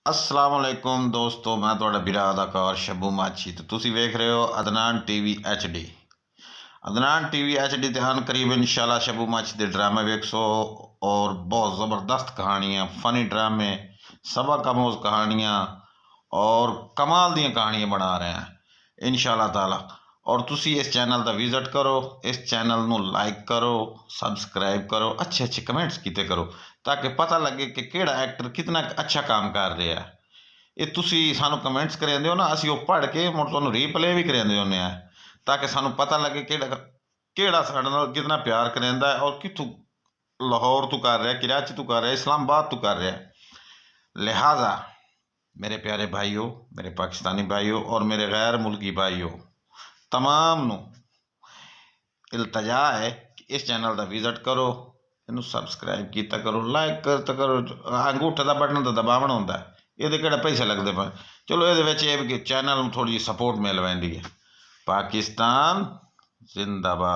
अस्सलाम वालेकुम दोस्तों, मैं ਤੁਹਾਡਾ ਵੀਰਾ ਅਦਾਕਾਰ ਸ਼ੱਬੂ ਮਾਛੀ ਤੇ ਤੁਸੀਂ ਵੇਖ ਰਹੇ ਹੋ Adnan TV HD। Adnan TV HD ਤੇ ਹਨ ਕਰੀਬ इंशाल्लाह शब्बू माछी ਦੇ ਡਰਾਮੇ ਵੇਖੋ और बहुत ज़बरदस्त कहानियाँ, फनी ड्रामे, सबक आमोज़ कहानियाँ और कमाल दी कहानियाँ बना रहे हैं इंशाल्लाह ताला। और तुसी इस चैनल का विजिट करो, इस चैनल नू लाइक करो, सबसक्राइब करो, अच्छे अच्छे कमेंट्स किते करो ताकि पता लगे कि केड़ा एक्टर कितना अच्छा काम कर रहा है। ये तुसी सानू कमेंट्स करेंदे हो ना, असी वो पढ़ के मुड़ तुहानू रीप्ले भी करेंदे होंदे आ ताकि सानू पता लगे केड़ा केड़ा साडे नाल कितना प्यार करेंदा है और कित्थों लाहौर तू कर रहा है, कराची तू कर रहा है, इस्लामाबाद तू कर रहा है। लिहाजा मेरे प्यारे भाइयों, मेरे पाकिस्तानी भाइयों और मेरे गैर मुल्की भाइयों, तमाम नू इल्तजा है कि इस चैनल का विजिट करो, इनू सबसक्राइब किया करो, लाइक करता करो। अंगूठे का बटन तो दबावना होंदा है, ये किहड़े पैसे लगते पे। चलो ये कि चैनल में थोड़ी जी सपोर्ट मिल पैंदी है। पाकिस्तान जिंदाबाद।